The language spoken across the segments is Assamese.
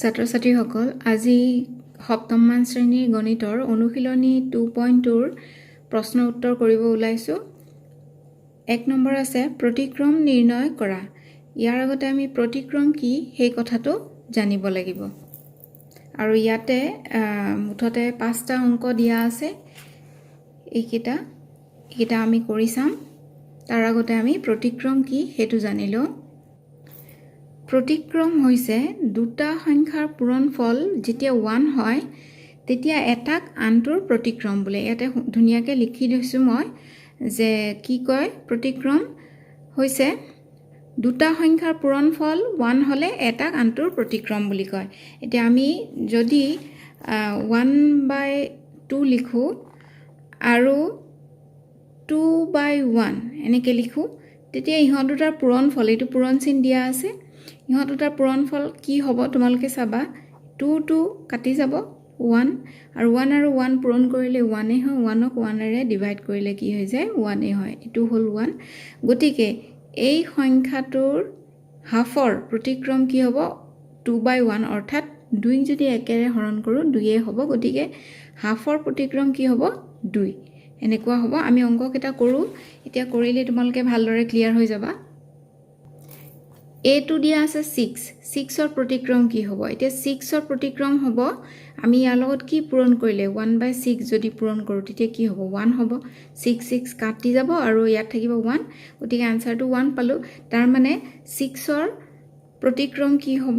ছাত্ৰ-ছাত্ৰীসকল আজি সপ্তমমান শ্ৰেণীৰ গণিতৰ অনুশীলনী 2.2 ৰ প্ৰশ্ন উত্তৰ কৰিব ওলাইছো। 1 নম্বৰ আছে প্ৰতিক্ৰম নিৰ্ণয় কৰা। ইয়াৰ আগতে আমি প্ৰতিক্ৰম কি সেই কথাটো জানিব লাগিব। আৰু ইয়াতে মুঠতে 5টা অংক দিয়া আছে। এইকেইটা আমি কৰি চাম। তাৰ আগতে আমি প্ৰতিক্ৰম কি সেইটো জানিলো। প্ৰতিক্ৰম হৈছে দুটা সংখ্যাৰ পূৰণফল যেতিয়া 1 হয় তেতিয়া এটাক আনটোৰ প্ৰতিক্ৰম বোলে। ইয়াতে ধুনীয়াকৈ লিখি দিছো মই যে কি কয় প্ৰতিক্ৰম হৈছে দুটা সংখ্যাৰ পূৰণফল 1 হলে এটাক আনটোৰ প্ৰতিক্ৰম বুলি কয়। এতিয়া আমি যদি 1/2 লিখো আৰু 2/1 এনেকৈ লিখো তেতিয়া ইহঁত দুটাৰ পূৰণফল এইটো পূৰণ চিন দিয়া আছে। ইহঁত দুটাৰ পূৰণফল কি হ'ব তোমালোকে চাবা 2 কাটি যাব 1 আৰু 1 আৰু 1 পূৰণ কৰিলে 1 হয়। 1ক 1ৰে ডিভাইড কৰিলে কি হৈ যায় 1 হয়। এটো হ'ল 1। গতিকে এই সংখ্যাটোৰ হাফৰ প্ৰতিক্ৰম কি হ'ব 2/1 অৰ্থাৎ 2 যদি একেৰে হৰণ কৰোঁ 2 হ'ব। গতিকে হাফৰ প্ৰতিক্ৰম কি হ'ব 2 এনেকুৱা হ'ব। আমি অংককেইটা কৰোঁ। এতিয়া কৰিলে তোমালোকে ভালদৰে ক্লিয়াৰ হৈ যাবা। এটো দিয়া আছে 6ৰ প্ৰতিক্ৰম কি হ'ব। এতিয়া 6ৰ প্ৰতিক্ৰম হ'ব আমি ইয়াৰ লগত কি পূৰণ কৰিলে 1/6 যদি পূৰণ কৰোঁ তেতিয়া কি হ'ব 1 হ'ব। 6 কাটি যাব আৰু ইয়াত থাকিব 1। গতিকে আনসাৰটো 1 পালো। তাৰ মানে 6ৰ প্ৰতিক্ৰম কি হ'ব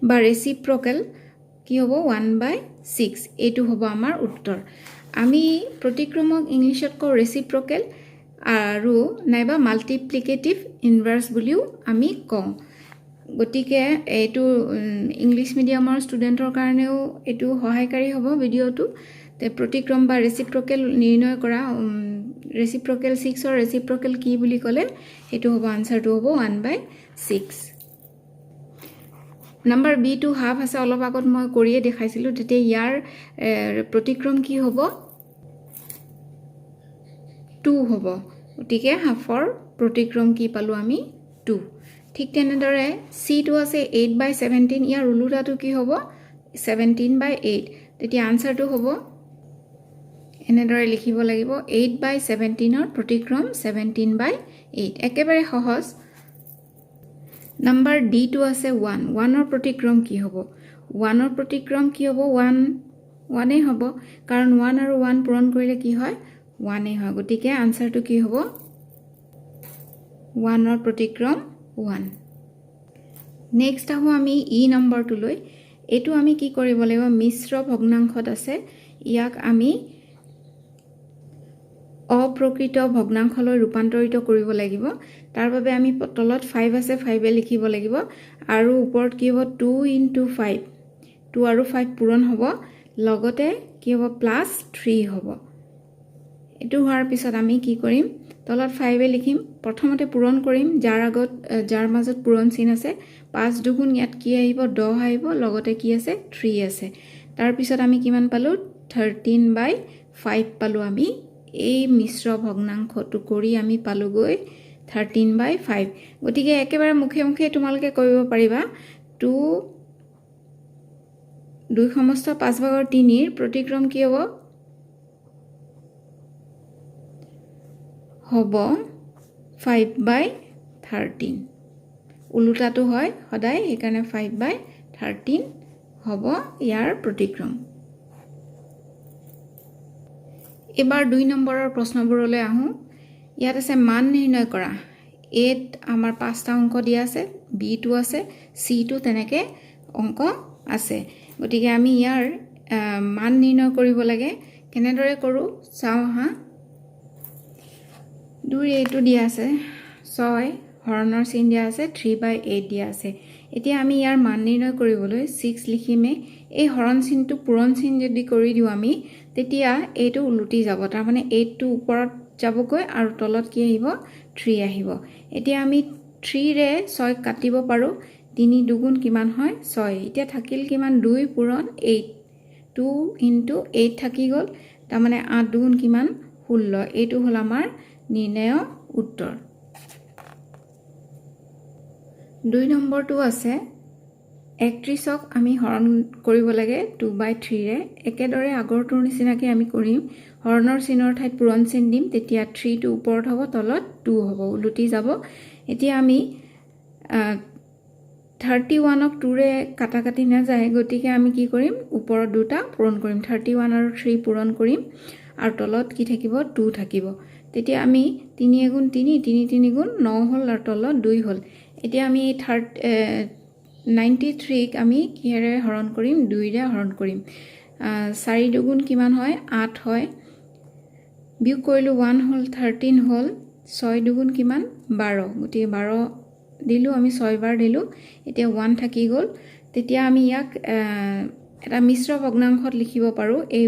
বা ৰেচিপ্ৰকেল কি হ'ব 1/6। এইটো হ'ব আমাৰ উত্তৰ। আমি প্ৰতিক্ৰমক ইংলিছত কওঁ ৰেচিপ্ৰকেল আৰু নাইবা মাল্টিপ্লিকেটিভ ইনভাৰ্স বুলিও আমি কওঁ। গতিকে এইটো ইংলিছ মিডিয়ামৰ ষ্টুডেণ্টৰ কাৰণেও এইটো সহায়কাৰী হ'ব ভিডিঅ'টো। তে প্ৰতিক্ৰম বা ৰেচিপ্ৰকেল নিৰ্ণয় কৰা ৰেচিপ্ৰকেল 6ৰ ৰেচিপ্ৰকেল কি বুলি ক'লে সেইটো হ'ব আনসাৰটো হ'ব 1/6। নাম্বাৰ বি টু হাফ আছে অলপ আগত মই কৰিয়ে দেখাইছিলোঁ। তেতিয়া ইয়াৰ প্ৰতিক্ৰম কি হ'ব 2 হ'ব। গতিকে হাফৰ প্ৰতিক্ৰম কি পালো আমি 2। ঠিক তেনেদৰে C2 আছে 8/17। ইয়াৰ ওলোটাটো কি হ'ব 17/8। তেতিয়া আনসাৰটো হ'ব এনেদৰে লিখিব লাগিব 8/17ৰ প্ৰতিক্ৰম 17/8। একেবাৰে সহজ। নাম্বাৰ D2 আছে 1ৰ প্ৰতিক্ৰম কি হ'ব 1ৰ প্ৰতিক্ৰম কি হ'ব 1 হ'ব। কাৰণ 1 আৰু 1 পূৰণ কৰিলে কি হয় 1 হয়। গতিকে আনসাৰটো কি হ'ব 1ৰ প্ৰতিক্ৰম 1। নেক্সট আহো আমি নম্বৰটোলৈ। এইটো আমি কি কৰিব লাগিব মিশ্ৰ ভগ্নাংশত আছে। ইয়াক আমি অপ্ৰকৃত ভগ্নাংশলৈ ৰূপান্তৰিত কৰিব লাগিব। তাৰ বাবে আমি তলত 5 আছে 5 লিখিব লাগিব আৰু ওপৰত কি হ'ব 2 × 5 2 আৰু 5 পূৰণ হ'ব। লগতে কি হ'ব +3 হ'ব। এইটো হোৱাৰ পিছত আমি কি কৰিম তলত 5 লিখিম। প্ৰথমতে পূৰণ কৰিম যাৰ মাজত পূৰণ চিন আছে। 5 দুগুণ ইয়াত কি আহিব 10 আহিব। লগতে কি আছে 3 আছে। তাৰ পিছত আমি কিমান পালো 13/5 পালো। আমি এই মিশ্ৰ ভগ্নাংশটো কৰি আমি পালোগৈ 13/5। গতিকে একেবাৰে মুখে মুখে তোমালোকে কৰিব পাৰিবা 2 সমস্ত 5/3ৰ প্ৰতিক্ৰম কি হ'ব 5/13। ওলোটাটো হয় সদায় সেইকাৰণে 5/13 হ'ব ইয়াৰ প্ৰতিক্ৰম। এবাৰ 2 নম্বৰৰ প্ৰশ্নবোৰলৈ আহোঁ। ইয়াত আছে মান নিৰ্ণয় কৰা। এত আমাৰ 5টা অংক দিয়া আছে। B2 আছে C2 তেনেকে অংক আছে। গতিকে আমি ইয়াৰ মান নিৰ্ণয় কৰিব লাগে। কেনেদৰে কৰোঁ চাওঁ হা। 2 এইটো দিয়া আছে 6 হৰণৰ চিন দিয়া আছে 3/8 দিয়া আছে। এতিয়া আমি ইয়াৰ মান নিৰ্ণয় কৰিবলৈ 6 লিখিমে। এই হৰণ চিনটো পূৰণ চিন যদি কৰি দিওঁ আমি তেতিয়া এইটো উলটি যাব। তাৰ মানে 8টো ওপৰত যাবগৈ আৰু তলত কি আহিব 3 আহিব। এতিয়া আমি 3ৰে 6 কাটিব পাৰোঁ। 3 দুগুণ কিমান হয় 6। এতিয়া থাকিল কিমান 2 পূৰণ 8 2 × 8 থাকি গ'ল। তাৰ মানে 8 দুগুণ কিমান 16। এইটো হ'ল আমাৰ নিৰ্ণয় উত্তৰ। 2 নম্বৰটো আছে 31ক আমি হৰণ কৰিব লাগে 2/3 ৰে একেদৰে আগৰটোৰ নিচিনাকৈ আমি কৰিম হৰণৰ চিনৰ ঠাইত পূৰণ চিন দিম তেতিয়া 3 টো ওপৰত হ'ব তলত 2 হ'ব উলটি যাব এতিয়া আমি 31ক 2 ৰে কাটাকাটি নাযায় গতিকে আমি কি কৰিম ওপৰত দুটা পূৰণ কৰিম 31 আৰু 3 পূৰণ কৰিম আৰু তলত কি থাকিব 2 থাকিব তেতিয়া আমি 3 গুণ 3 3 3 গুণ 9 হ'ল আৰু তলত 2 হ'ল এতিয়া আমি 93ক আমি কিহেৰে হৰণ কৰিম 2 ৰে হৰণ কৰিম 4 দুগুণ কিমান হয় 8 হয় বিয়োগ কৰিলো 1 হ'ল 13 হ'ল 6 দুগুণ কিমান 12 গতিকে 12 দিলো আমি 6 বাৰ দিলো এতিয়া 1 থাকি গ'ল তেতিয়া আমি ইয়াক এটা মিশ্ৰ ভগ্নাংশত লিখিব পাৰো এই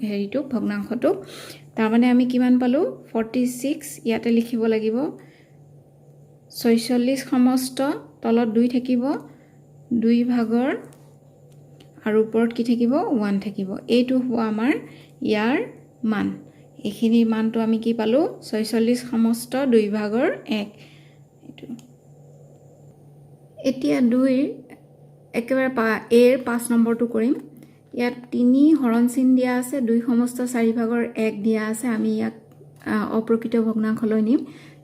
হেৰিটো ভগ্নাংশটো তাৰ মানে আমি কিমান পালো 46 ইয়াতে লিখিব লাগিব 46 সমস্ত তলত 2 থাকিব 2 ভাগৰ আৰু ওপৰত কি থাকিব 1 থাকিব এইটো হ'ব আমাৰ ইয়াৰ মান এইখিনি মানটো আমি কি পালো 46 সমস্ত 2 ভাগৰ 1 এইটো এতিয়া 2 একেবাৰে এৰ 5 নম্বৰটো কৰিম ইয়াত 3 হৰণ চিন দিয়া আছে 2 সমস্ত 4 ভাগৰ 1 দিয়া আছে আমি ইয়াক অপ্ৰকৃত ভগ্নাংশলৈ নিম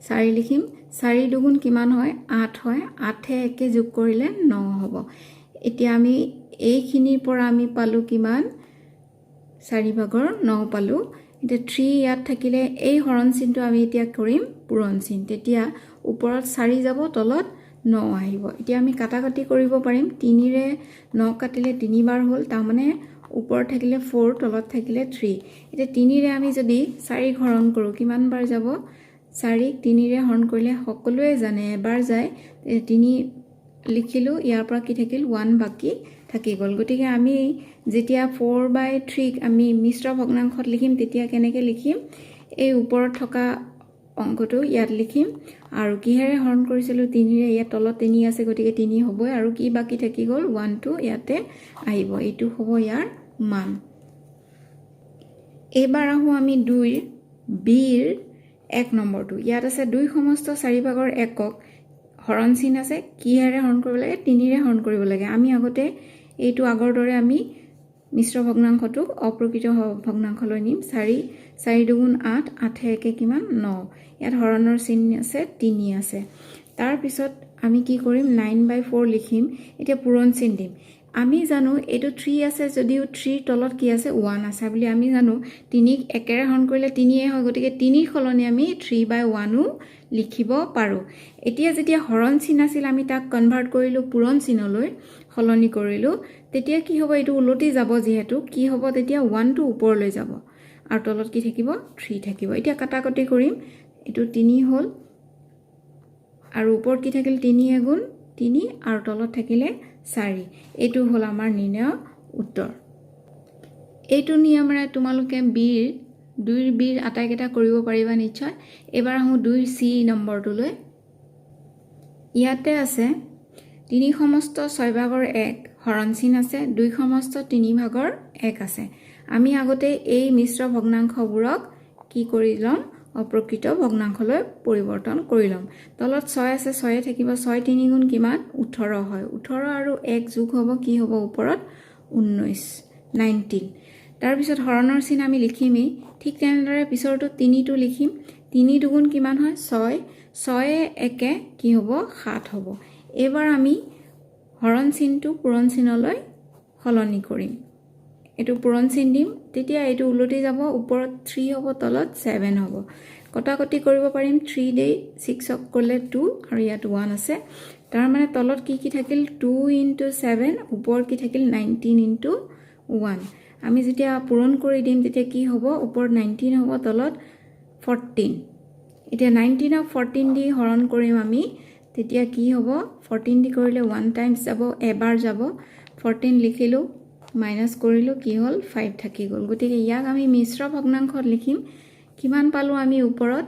4 লিখিম 4 দুগুণ কিমান হয় 8 হয় 8 একে যোগ কৰিলে 9 হ'ব এতিয়া আমি এইখিনিৰ পৰা আমি পালো কিমান 4 ভাগৰ 9 পালো এতিয়া 3 ইয়াত থাকিলে এই হৰণ চিনটো আমি এতিয়া কৰিম পূৰণ চিন তেতিয়া ওপৰত 4 যাব তলত 9 আহিব এতিয়া আমি কাটাকাটি কৰিব পাৰিম 3 ৰে 9 কাটিলে 3 বাৰ হ'ল তাৰ মানে ওপৰত থাকিলে 4 তলত থাকিলে 3 এতিয়া 3 ৰে আমি যদি 4 হৰণ কৰো কিমান বাৰ যাব 4ক 3 ৰে হৰণ কৰিলে সকলোৱে জানে এবাৰ যায় 3 লিখিলো ইয়াৰ পৰা কি থাকিল 1 বাকি থাকি গ'ল গতিকে আমি যেতিয়া 4/3ক আমি মিশ্ৰ ভগ্নাংশত লিখিম তেতিয়া কেনেকৈ লিখিম এই ওপৰত থকা অংকটো ইয়াত লিখিম আৰু কিহেৰে হৰণ কৰিছিলো 3 ৰে ইয়াত তলত 3 আছে গতিকে 3 হ'বই আৰু কি বাকি থাকি গ'ল 1 টো ইয়াতে আহিব এইটো হ'ব ইয়াৰ মান এবাৰ আহো আমি 2ৰ বিৰ 1 নম্বৰটো ইয়াত আছে 2 সমস্ত 4 ভাগৰ 1ক হৰণ চিন আছে কিহেৰে হৰণ কৰিব লাগে 3 ৰে হৰণ কৰিব লাগে আমি আগতে এইটো আগৰ দৰে আমি মিশ্ৰ ভগ্নাংশটো অপ্ৰকৃত ভগ্নাংশলৈ নিম 4 দুগুণ 8 8 একে কিমান 9 ইয়াত হৰণৰ চিন আছে 3 আছে তাৰ পিছত আমি কি কৰিম 9/4 লিখিম এতিয়া পূৰণ চিন দিম আমি জানো এইটো 3 আছে যদিও 3 তলত কি আছে 1 আছে বুলি আমি জানো 3ক একেৰে হৰণ কৰিলে 3 হয় গতিকে 3ৰ সলনি আমি 3/1ও লিখিব পাৰো এতিয়া যেতিয়া হৰণ চিন আছিল আমি তাক কনভাৰ্ট কৰিলো পূৰণ চিনলৈ সলনি কৰিলো তেতিয়া কি হ'ব এইটো উলটি যাব যেহেতু কি হ'ব তেতিয়া 1 টো ওপৰলৈ যাব আৰু তলত কি থাকিব 3 থাকিব এতিয়া কাটাকাটি কৰিম এইটো 3 হ'ল আৰু ওপৰত কি থাকিল 3 গুণ 3 আৰু তলত থাকিলে 4 এইটো হ'ল আমাৰ নিৰ্ণয় উত্তৰ এইটো নিয়মেৰে তোমালোকে বিৰ 2ৰ বিৰ আটাইকেইটা কৰিব পাৰিবা নিশ্চয় এবাৰ আহো 2ৰ সি নম্বৰটোলৈ ইয়াতে আছে 3 সমস্ত 6 ভাগৰ 1 হৰণ চিন আছে 2 সমস্ত 3 ভাগৰ 1 আছে আমি আগতে এই মিশ্ৰ ভগ্নাংশবোৰক কি কৰি ল'ম অপ্ৰকৃত ভগ্নাংশলৈ পৰিৱৰ্তন কৰি ল'ম তলত 6 আছে 6 থাকিব 6 3 গুণ কিমান 18 হয় 18 আৰু 1 যোগ হ'ব কি হ'ব ওপৰত 19 তাৰ পিছত হৰণৰ চিন আমি লিখিমেই ঠিক তেনেদৰে পিছৰটো 3 টো লিখিম 3 দুগুণ কিমান হয় 6 একে কি হ'ব 7 হ'ব এবাৰ আমি হৰণ চিনটো পূৰণ চিনলৈ সলনি কৰিম এইটো পূৰণ চিন দিম তেতিয়া এইটো উলটি যাব ওপৰত 3 হ'ব তলত 7 হ'ব কটাকটি কৰিব পাৰিম 3 দে 6ক কৰিলে 2 আৰু ইয়াত 1 আছে তাৰ মানে তলত কি থাকিল 2 * 7 ওপৰত কি থাকিল 19 * 1 আমি যেতিয়া পূৰণ কৰি দিম তেতিয়া কি হ'ব ওপৰত 19 হ'ব তলত 14 এতিয়া 19ক 14 দি হৰণ কৰিম আমি তেতিয়া কি হ'ব 14 দি কৰিলে 1 টাইমছ যাব এবাৰ যাব 14 লিখিলো মাইনাস কৰিলো কি হ'ল 5 থাকি গ'ল গতিকে ইয়াক আমি মিশ্ৰ ভগ্নাংশত লিখিম কিমান পালো আমি ওপৰত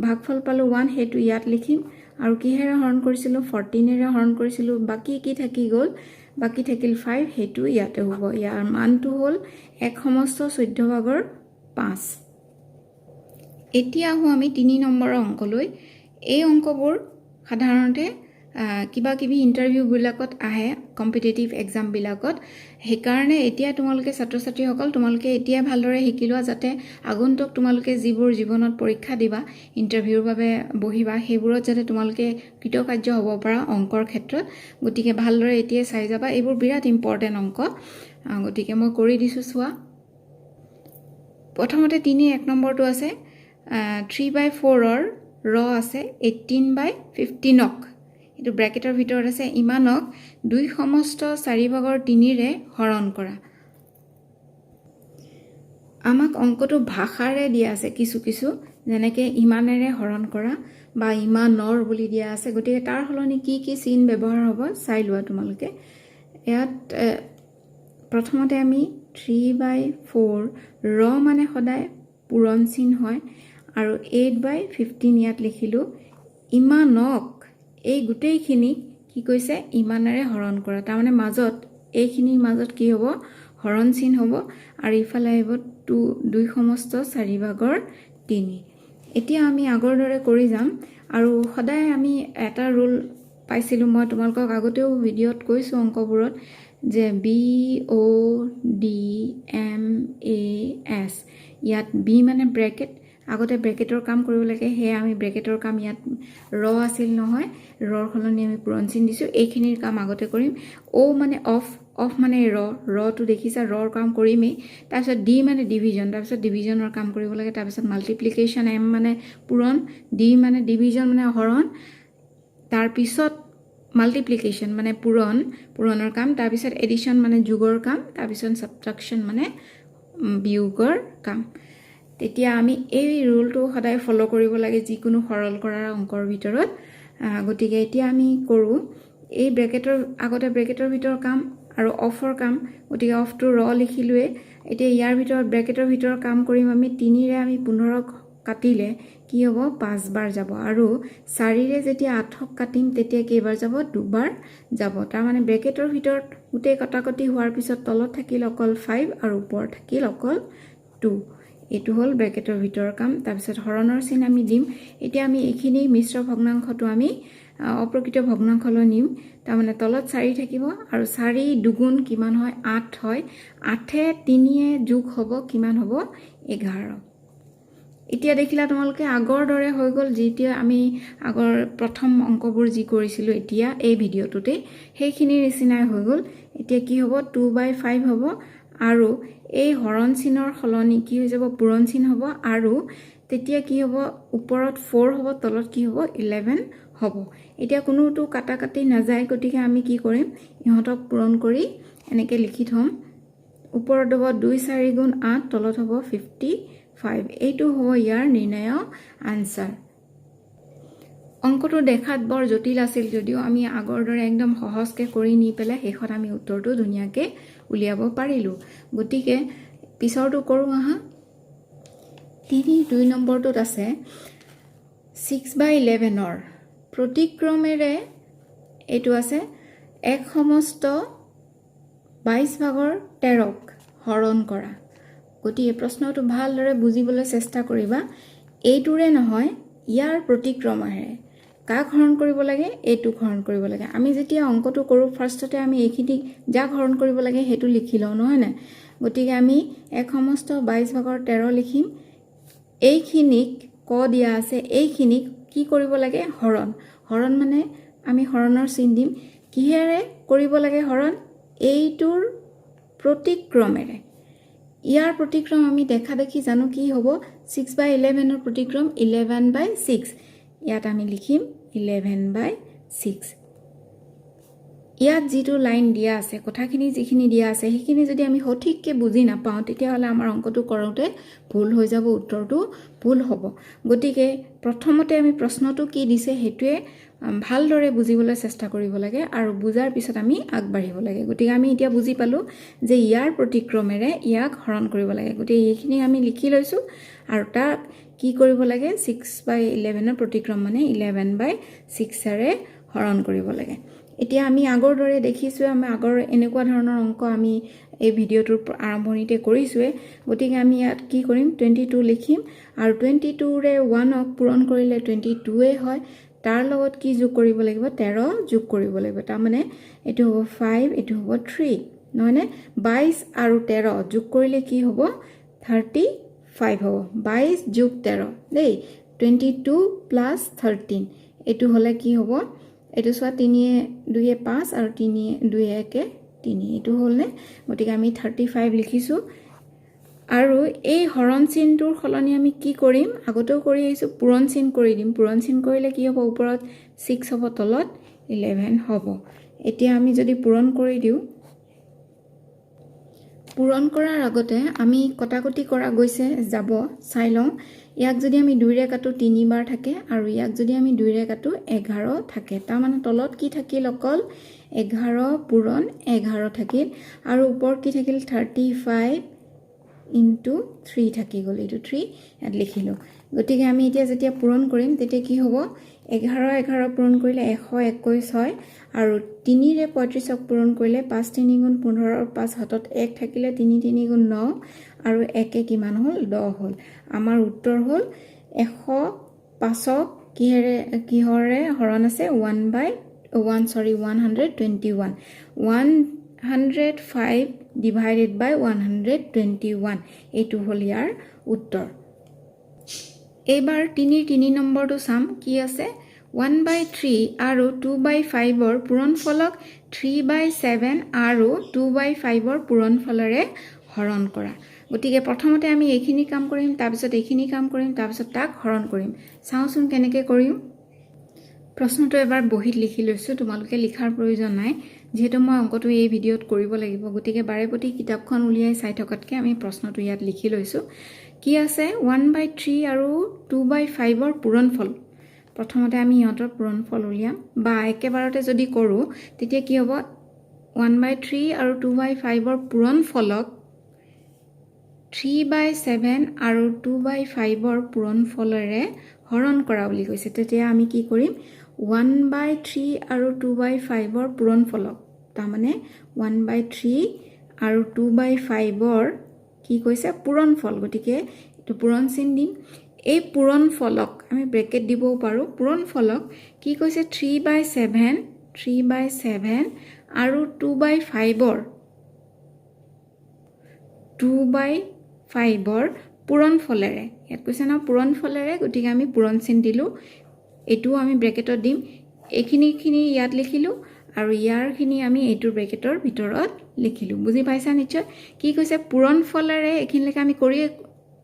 ভাগফল পালো 1 হেতু ইয়াত লিখিম আৰু কিহেৰে হৰণ কৰিছিলো 14 এৰে হৰণ কৰিছিলো বাকি কি থাকি গ'ল বাকি থাকিল 5 হেতু ইয়াতে হ'ব ইয়াৰ মানটো হ'ল 1 সমস্ত 14 ভাগৰ 5 এতিয়া আহো আমি 3 নম্বৰ অংকলৈ এই অংকবোৰ সাধাৰণতে কিবা কিবি ইণ্টাৰভিউবিলাকত আহে কম্পিটিটিভ এক্সামবিলাকত সেইকাৰণে এতিয়া তোমালোকে ছাত্ৰ ছাত্ৰীসকল তোমালোকে এতিয়া ভালদৰে শিকি লোৱা যাতে আগন্তুক তোমালোকে যিবোৰ জীৱনত পৰীক্ষা দিবা ইণ্টাৰভিউৰ বাবে বহিবা সেইবোৰত যাতে তোমালোকে কৃতকাৰ্য হ'ব পৰা অংকৰ ক্ষেত্ৰত গতিকে ভালদৰে এতিয়া চাই যাবা এইবোৰ বিৰাট ইম্পৰ্টেণ্ট অংক গতিকে মই কৰি দিছোঁ চোৱা প্ৰথমতে 3 নম্বৰটো আছে 3/4ৰ ৰ আছে 18/15ক এইটো ব্ৰেকেটৰ ভিতৰত আছে ইমানক 2/4/3ৰে হৰণ কৰা আমাক অংকটো ভাষাৰে দিয়া আছে কিছু যেনেকৈ ইমানেৰে হৰণ কৰা বা ইমানৰ বুলি দিয়া আছে গতিকে তাৰ সলনি কি চিন ব্যৱহাৰ হ'ব চাই লোৱা তোমালোকে ইয়াত প্ৰথমতে আমি 3/4 ৰ মানে সদায় পূৰণ চিন হয় আৰু 8/15 ইয়াত লিখিলোঁ ইমানক এই গোটেইখিনি কি কৈছে ইমানেৰে হৰণ কৰা তাৰমানে মাজত এইখিনিৰ মাজত কি হ'ব হৰণ চিন হ'ব আৰু ইফালে আহিব 2/4/3 এতিয়া আমি আগৰ দৰে কৰি যাম আৰু সদায় আমি এটা ৰুল পাইছিলোঁ মই তোমালোকক আগতেও ভিডিঅ'ত কৈছোঁ অংকবোৰত যে BODMAS ইয়াত বি মানে ব্ৰেকেট আগতে ব্ৰেকেটৰ কাম কৰিব লাগে সেয়া আমি ব্ৰেকেটৰ কাম ইয়াত ৰ আছিল নহয় ৰৰ সলনি আমি পূৰণ চিন দিছোঁ এইখিনিৰ কাম আগতে কৰিম অ মানে অফ মানে ৰটো দেখিছা ৰৰ কাম কৰিমেই তাৰপিছত ডি মানে ডিভিজন তাৰপিছত ডিভিজনৰ কাম কৰিব লাগে তাৰপিছত মাল্টিপ্লিকেশ্যন এম মানে পূৰণ ডি মানে ডিভিজন মানে হৰণ তাৰপিছত মাল্টিপ্লিকেশ্যন মানে পূৰণৰ কাম তাৰপিছত এডিশ্যন মানে যোগৰ কাম তাৰপিছত ছাবট্ৰাকশ্যন মানে বিয়োগৰ কাম তেতিয়া আমি এই ৰুলটো সদায় ফ'ল' কৰিব লাগে যিকোনো সৰল কৰাৰ অংকৰ ভিতৰত গতিকে এতিয়া আমি কৰোঁ এই ব্ৰেকেটৰ আগতে ব্ৰেকেটৰ ভিতৰৰ কাম আৰু অফৰ কাম গতিকে অফটো ৰ লিখিলোৱে এতিয়া ইয়াৰ ভিতৰত ব্ৰেকেটৰ ভিতৰৰ কাম কৰিম আমি 3ৰে আমি 15ক কাটিলে কি হ'ব 5 বাৰ যাব আৰু 4ৰে যেতিয়া 8ক কাটিম তেতিয়া কেইবাৰ যাব 2 বাৰ যাব তাৰমানে ব্ৰেকেটৰ ভিতৰত গোটেই কটাকটি হোৱাৰ পিছত তলত থাকিল অকল 5 আৰু ওপৰত থাকিল অকল 2 এইটো হ'ল ব্ৰেকেটৰ ভিতৰৰ কাম তাৰপিছত হৰণৰ চিন আমি দিম এতিয়া আমি এইখিনি মিশ্ৰ ভগ্নাংশটো আমি অপ্ৰকৃত ভগ্নাংশলৈ নিম তাৰমানে তলত 4 থাকিব আৰু 4 দুগুণ কিমান হয় 8 হয় 8এ 3এ যোগ হ'ব কিমান হ'ব 11 এতিয়া দেখিলা তোমালোকে আগৰ দৰে হৈ গ'ল যেতিয়া আমি আগৰ প্ৰথম অংকবোৰ যি কৰিছিলোঁ এতিয়া এই ভিডিঅ'টোতে সেইখিনি নিচিনাই হৈ গ'ল এতিয়া কি হ'ব 2/5 হ'ব আৰু এই হৰণ চিনৰ সলনি কি হৈ যাব পূৰণ চিন হ'ব আৰু তেতিয়া কি হ'ব ওপৰত 4 হ'ব তলত কি হ'ব 11 হ'ব এতিয়া কোনোটো কাটাকাটি নাযায় গতিকে আমি কি কৰিম ইহঁতক পূৰণ কৰি এনেকৈ লিখি থ'ম ওপৰত হ'ব 2 4 8 তলত হ'ব 55 এইটো হ'ব ইয়াৰ নিৰ্ণয় আনসাৰ অংকটো দেখাত বৰ জটিল আছিল যদিও আমি আগৰ দৰে একদম সহজকৈ কৰি নি পেলাই শেষত আমি উত্তৰটো ধুনীয়াকৈ উলিয়াব পাৰিলোঁ গতিকে পিছৰটো কৰোঁ আহা 2 নম্বৰটোত আছে 6/11ৰ প্ৰতিক্ৰমেৰে এইটো আছে 1/22/13ক হৰণ কৰা গতিকে প্ৰশ্নটো ভালদৰে বুজিবলৈ চেষ্টা কৰিবা এইটোৰে নহয় ইয়াৰ প্ৰতিক্ৰমেৰে কাক হৰণ কৰিব লাগে এইটোক হৰণ কৰিব লাগে আমি যেতিয়া অংকটো কৰোঁ ফাৰ্ষ্টতে আমি এইখিনি যাক হৰণ কৰিব লাগে সেইটো লিখি লওঁ নহয় না গতিকে আমি 1/22/13 লিখিম এইখিনিক ক দিয়া আছে এইখিনিক কি কৰিব লাগে হৰণ মানে আমি হৰণৰ চিন দিম কিহেৰে কৰিব লাগে হৰণ এইটোৰ প্ৰতিক্ৰমেৰে ইয়াৰ প্ৰতিক্ৰম আমি দেখা দেখি জানো কি হ'ব 6/11ৰ প্ৰতিক্ৰম 11/6 ইয়াত আমি লিখিম 11/6 ইয়াত যিটো লাইন দিয়া আছে কথাখিনি যিখিনি দিয়া আছে সেইখিনি যদি আমি সঠিককৈ বুজি নাপাওঁ তেতিয়াহ'লে আমাৰ অংকটো কৰোঁতে ভুল হৈ যাব উত্তৰটো ভুল হ'ব গতিকে প্ৰথমতে আমি প্ৰশ্নটো কি দিছে সেইটোৱে ভালদৰে বুজিবলৈ চেষ্টা কৰিব লাগে আৰু বুজাৰ পিছত আমি আগবাঢ়িব লাগে গতিকে আমি এতিয়া বুজি পালোঁ যে ইয়াৰ প্ৰতিক্ৰমেৰে ইয়াক হৰণ কৰিব লাগে গতিকে এইখিনি আমি লিখি লৈছোঁ আৰু তাক কি কৰিব লাগে 6/11ৰ প্ৰতিক্ৰম মানে 11/6ৰে হৰণ কৰিব লাগে এতিয়া আমি আগৰ দৰে দেখিছোঁ আমি আগৰ এনেকুৱা ধৰণৰ অংক আমি এই ভিডিঅ'টোৰ আৰম্ভণিতে কৰিছোঁৱে গতিকে আমি ইয়াত কি কৰিম 22 লিখিম আৰু 22ৰে 1ক পূৰণ কৰিলে 22ৱে হয় তাৰ লগত কি যোগ কৰিব লাগিব 13 যোগ কৰিব লাগিব তাৰমানে এটো হ'ব 5 এটো হ'ব 3 নহয়নে 22 আৰু 13 যোগ কৰিলে কি হ'ব 35 হ'ব 22 যোগ 13 দেই 22 প্লাস 13 এটো হলে কি হ'ব এটো সোৱা 3 2 5 আৰু 3 2 1 3 এটো হলনে গতিকে আমি 35 লিখিছো আৰু এই হৰণ চিনটোৰ খলনি আমি কি কৰিম আগতেও কৰি আইছো পূৰণ চিন কৰি দিম পূৰণ চিন কৰিলে কি হ'ব ওপৰত 6 হ'ব তলত 11 হ'ব এতিয়া আমি যদি পূৰণ কৰি দিও পূৰণ কৰাৰ আগতে আমি কটাকটি কৰা গৈছে যাব চাই লওঁ ইয়াক যদি আমি 2 ৰে কাটো 3 বাৰ থাকে আৰু ইয়াক যদি আমি 2 ৰে কাটো 11 থাকে তাৰ মানে তলত কি থাকিল অকল 11 পূৰণ 11 থাকিল আৰু ওপৰ কি থাকিল 35 into 3 থাকি গল এটো 3 ইয়াত লিখিলো গতিকে আমি এতিয়া যেতিয়া পূৰণ কৰিম তেতিয়া কি হ'ব 11 11 পূৰণ কৰিলে 121 হয় আৰু 3 ৰে 35 ক পূৰণ কৰিলে 5 3 গুণ 15 আৰু 5 হাতত 1 থাকিলে 3 3 গুণ 9 আৰু 1 কে কিমান হ'ল 10 হ'ল আমাৰ উত্তৰ হ'ল 105 কিহৰে হৰণ আছে 121 105 divided by 121 এটো হল ইয়াৰ উত্তৰ এবাৰ 3 নম্বৰটো সাম কি আছে 1/3 আৰু 2/5 ৰ পূৰণফলক 3/7 আৰু 2/5 ৰ পূৰণফলৰে হৰণ কৰা গতিকে প্ৰথমতে আমি এইখিনি কাম কৰিম তাৰ পিছত এইখিনি কাম কৰিম তাৰ পিছত তাক হৰণ কৰিম চাওচোন কেনেকৈ কৰিম প্ৰশ্নটো এবাৰ বহিত লিখি লৈছো তোমালোকে লিখাৰ প্ৰয়োজন নাই যেহেতু মই অংকটো এই ভিডিঅত কৰিব লাগিব গতিকে বাৰেপতি কিতাপখন উলিয়াই চাই থকাতকৈ আমি প্ৰশ্নটো ইয়াত লিখি লৈছো কি আছে 1/3 আৰু 2/5 ৰ পূৰণফল প্ৰথমতে আমি ইহঁতৰ পূৰণফল উলিয়াম বা একেবাৰতে যদি কৰো তেতিয়া কি হ'ব 1/3 আৰু 2/5 ৰ পূৰণফলক 3/7 আৰু 2/5 ৰ পূৰণফলৰে হৰণ কৰা বুলি কৈছে তেতিয়া আমি কি কৰিম 1/3 আৰু 2/5 ৰ পূৰণফলক তাৰ মানে 1/3 আৰু 2/5 ৰ কি কৈছে পূৰণফল গতিকে এটো পূৰণ চিন দিম এই পূৰণফলক আমি ব্ৰেকেট দিবও পাৰো পূৰণফলক কি কৈছে 3/7 আৰু 2/5 ৰ পূৰণফলৰে ইয়াত কৈছে না পূৰণফলৰে গতিকে আমি পূৰণ চিন দিলো এটো আমি ব্ৰেকেটত দিম এইখিনি ইয়াত লিখিলো আৰু ইয়াৰখিনি আমি এইটোৰ ব্ৰেকেটৰ ভিতৰত লিখিলো বুজি পাইছা নিশ্চয় কি কৈছে পূৰণফলৰে এইখিনিলৈকে আমি কৰি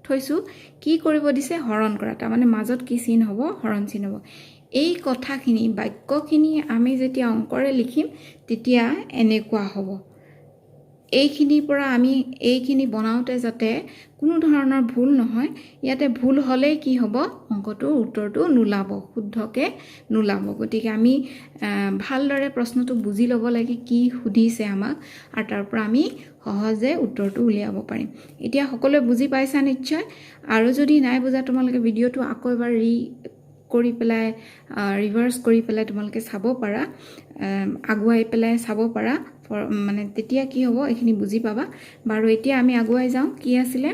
থৈছো কি কৰিব দিছে হৰণ কৰা তাৰ মানে মাজত কি চিন হ'ব হৰণ চিন হ'ব এই কথাখিনি বাক্যখিনি আমি যেতিয়া অংকৰে লিখিম তেতিয়া এনেকুৱা হ'ব এইখিনিৰ পৰা আমি এইখিনি বনাওতে যাতে কোনো ধৰণৰ ভুল নহয় ইয়াতে ভুল হলে কি হ'ব অংকটো উত্তৰটো নোলাব শুদ্ধকে নোলাব গতিকে আমি ভালদৰে প্ৰশ্নটো বুজি ল'ব লাগে কি সুধিছে আমাক আৰু তাৰ পৰা আমি সহজে উত্তৰটো উলিয়াব পাৰিম এতিয়া সকলোৱে বুজি পাইছা নিশ্চয় আৰু যদি নাই বুজা তোমালোকে ভিডিঅটো আকৌ এবাৰ কৰি পেলাই ৰিভাৰ্স কৰি পেলাই তোমালোকে চাব পাৰা আগুৱাই পেলাই চাব পাৰা মানে তেতিয়া কি হ'ব এইখিনি বুজি পাবা বাৰু এতিয়া আমি আগুৱাই যাওঁ কি আছিলে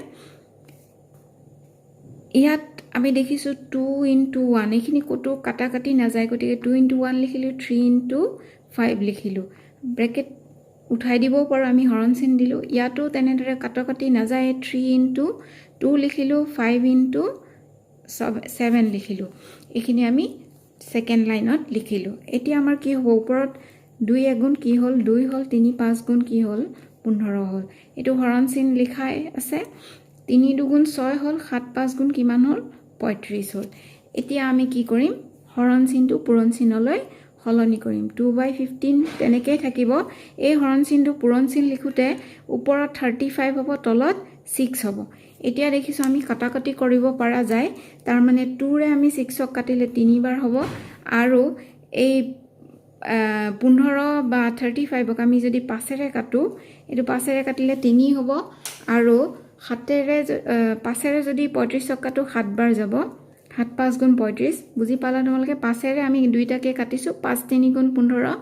ইয়াত আমি দেখিছো 2 into 1 এইখিনি কত কাটা কাটি না যায় গতিকে 2 into 1 লিখিলো 3 into 5 লিখিলো ব্ৰেকেট উঠাই দিব পাৰো আমি হৰণ চিন দিলো ইয়াতো তেনেদৰে কাটা কাটি না যায় 3 into 2 লিখিলো 5 into 7 লিখিলো এইখিনি আমি সেকেন্ড লাইনত লিখিলো এতিয়া আমাৰ কি হ'ব ওপৰত 2 গুণ কি হ'ল 2 হ'ল 3 5 গুণ কি হ'ল 15 হ'ল এটো হৰণ চিন লিখাই আছে 3 দুগুণ 6 হ'ল 7 5 গুণ কিমান হ'ল 35 হ'ল এতিয়া আমি কি কৰিম হৰণ চিনটো পূৰণ চিনলৈ হলনি কৰিম 2/15 তেনেকৈ থাকিব এই হৰণ চিনটো পূৰণ চিন লিখোতে ওপৰত 35 হ'ব তলত 6 হ'ব এতিয়া দেখিছো আমি কাটাকাটি কৰিব পৰা যায় তাৰ মানে 2 ৰে আমি 6ক কাটিলে 3 বাৰ হ'ব আৰু এই 15 বা 35ক আমি যদি 5ৰে কাটো এটো 5ৰে কাটিলে 3 হ'ব আৰু 7ৰে 5ৰে যদি 35ক কাটো 7 বাৰ যাব 7 5 গুণ 35 বুজি পালা তোমালোকে 5ৰে আমি দুইটাকে কাটিছো 5 3 গুণ 15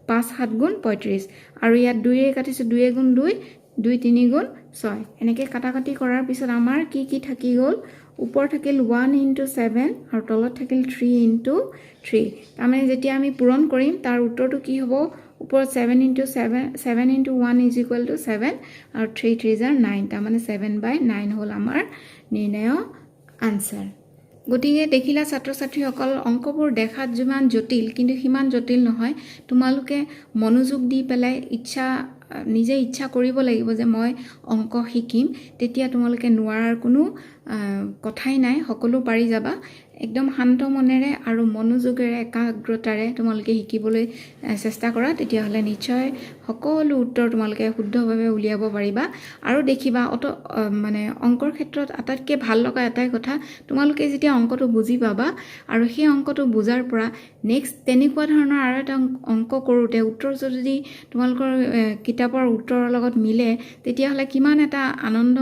5 7 গুণ 35 আৰু ইয়াত 2ৰে কাটিছো 2 গুণ 2 2 3 গুণ 6 এনেকৈ কাটাকাটি কৰাৰ পিছত আমাৰ কি থাকি গ'ল ওপৰ থাকিল 1 × 7 আৰু তলত থাকিল 3 × 3 তাৰমানে যেতিয়া আমি পূৰণ কৰিম তাৰ উত্তৰটো কি হ'ব ওপৰত 7 × 1 = 7 আৰু 3 × 3 = 9 তাৰমানে 7/9 হ'ল আমাৰ নিৰ্ণয় আনসাৰ গতিকে দেখিলা ছাত্ৰ ছাত্ৰীসকল অংকবোৰ দেখাত যিমান জটিল কিন্তু সিমান জটিল নহয় তোমালোকে মনোযোগ দি পেলাই নিজে ইচ্ছা কৰিব লাগিব যে মই অংক শিকিম তেতিয়া তোমালোকে নোৱাৰাৰ কোনো কথাই নাই সকলো পাৰি যাবা একদম শান্ত মনেৰে আৰু মনোযোগেৰে একাগ্ৰতাৰে তোমালোকে শিকিবলৈ চেষ্টা কৰা তেতিয়াহ'লে নিশ্চয় সকলো উত্তৰ তোমালোকে শুদ্ধভাৱে উলিয়াব পাৰিবা আৰু দেখিবা মানে অংকৰ ক্ষেত্ৰত আটাইতকৈ ভাল লগা এটাই কথা তোমালোকে যেতিয়া অংকটো বুজি পাবা আৰু সেই অংকটো বুজাৰ পৰা নেক্সট তেনেকুৱা ধৰণৰ আৰু এটা অংক কৰোঁতে উত্তৰটো যদি তোমালোকৰ কিতাপৰ উত্তৰৰ লগত মিলে তেতিয়াহ'লে কিমান এটা আনন্দ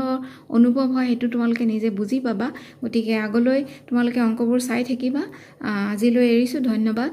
অনুভৱ হয় সেইটো তোমালোকে নিজে বুজি পাবা গতিকে আগলৈ তোমালোকে অংকবোৰ চাই থাকিবা আজিলৈ এৰিছোঁ ধন্যবাদ